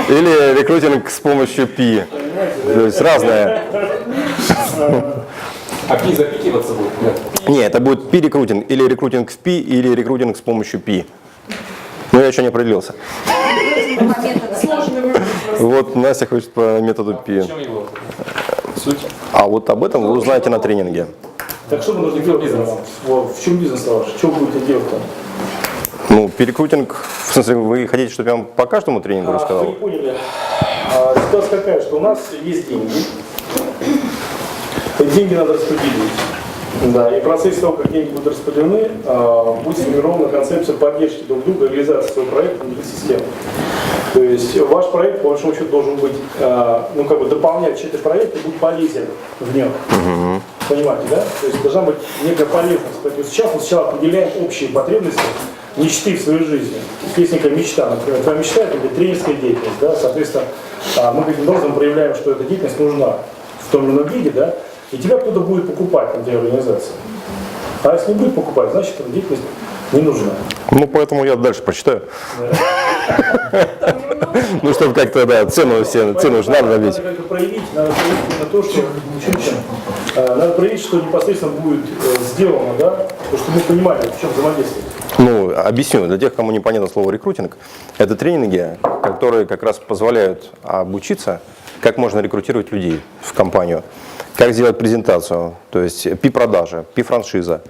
Или рекрутинг с помощью Пи. То есть разное. А Пи запикиваться будет? Не, это будет Пи-рекрутинг, или рекрутинг с Пи, или рекрутинг с помощью Пи. Но я еще не определился. Вот Настя хочет по методу Пи. В чем его суть? А вот об этом вы узнаете на тренинге. Так что вы нужно делать? В чем бизнес ваш? Что вы будете делать там? Ну, Пи-рекрутинг, в смысле, вы хотите, чтобы я вам по каждому тренингу Вы не рассказал? поняли. Ситуация какая, что у нас есть деньги. Эти деньги надо распределить. Да, и в процессе того, как деньги будут распределены, будет сформирована концепция поддержки друг друга, реализации своего проекта внутри системы. То есть ваш проект, по большому счету, должен быть, ну, как бы дополнять чей-то проект и быть полезен в нем. Понимаете, да? То есть должна быть некая полезность. Поэтому сейчас мы сначала определяем общие потребности, мечты в своей жизни. Есть некая мечта, например, твоя мечта – это тренерская деятельность, да? Соответственно, мы каким-то образом проявляем, что эта деятельность нужна в том или ином виде, да? И тебя кто-то будет покупать на твоей организации. А если не будет покупать, значит, эта деятельность не нужна. Ну, поэтому я дальше прочитаю. Ну, чтобы как-то, да, цену же надо набить. Надо как-то проявить, надо проявить именно то, что надо проявить, что непосредственно будет сделано, да, потому что мы понимаем, в чем взаимодействие. Ну, объясню, для тех, кому непонятно слово рекрутинг, это тренинги, которые как раз позволяют обучиться, как можно рекрутировать людей в компанию, как сделать презентацию, то есть Пи-продажа, Пи-франшиза,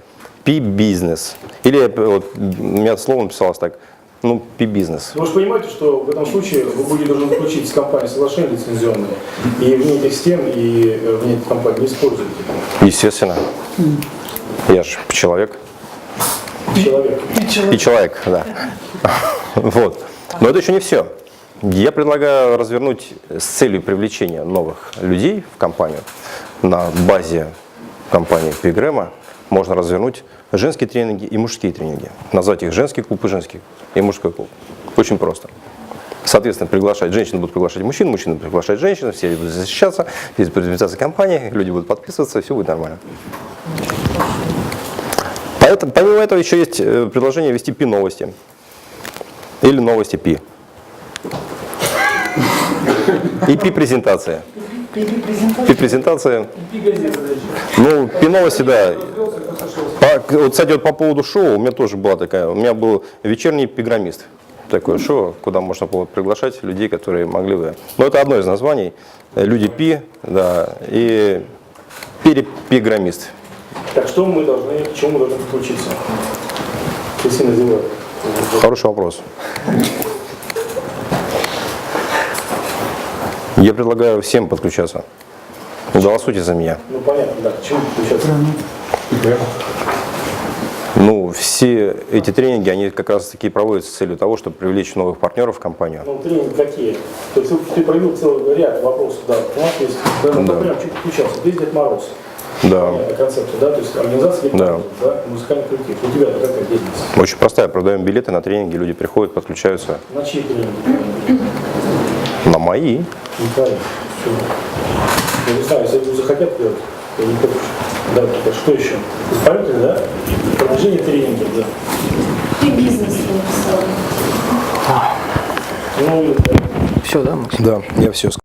Пи-бизнес. Или вот, у меня слово написалось так, ну, Пи-бизнес. Вы же понимаете, что в этом случае вы будете должны заключить с компанией соглашения лицензионные, и вне этих стен, и вне этой компании не используете. Естественно. Я же человек. Человек. И человек, да. Вот. Но это еще не все. Я предлагаю развернуть с целью привлечения новых людей в компанию. На базе компании Пигрема можно развернуть женские тренинги и мужские тренинги. Назвать их женский клуб и мужской клуб. Очень просто. Соответственно, приглашать женщины будут приглашать мужчин, мужчины будут приглашать женщин, все будут защищаться, здесь будет презентация компании, люди будут подписываться, все будет нормально. Поэтому, помимо этого еще есть предложение вести Пи-новости. Или новости Пи. И Пи-презентация. Пи-презентация. Ну, Пи-новости, да. Вот, кстати, вот по поводу шоу, у меня тоже была такая, у меня был вечерний пиграммист. Такое шоу, куда можно было приглашать людей, которые могли бы. Но это одно из названий. Люди Пи, да, и пиграммист. Так что мы должны, к чему мы должны подключиться? Кристина Зилова. Хороший вопрос. Я предлагаю всем подключаться. Голосуйте за меня. Ну понятно, да. К чему подключаться? Ну, все эти тренинги, они как раз таки проводятся с целью того, чтобы привлечь новых партнеров в компанию. Ну, тренинги какие? То есть ты провел целый ряд вопросов, да. У нас есть, например, чуть подключался. Здесь Дед Мороз. Да. Концепция, да, то есть организация Дед Мороз, да, музыкальный коллектив. У тебя какая деятельность? Очень простая. Продаем билеты на тренинги, люди приходят, подключаются. На чьи тренинги? На мои. Не твои. Я не знаю, если захотят делать, я не хочу. Да, так что еще? Исполнитель, да? Продвижение тренингов, да. Ты бизнес написал. Ну, Все, да, Максим? Да, я все сказал.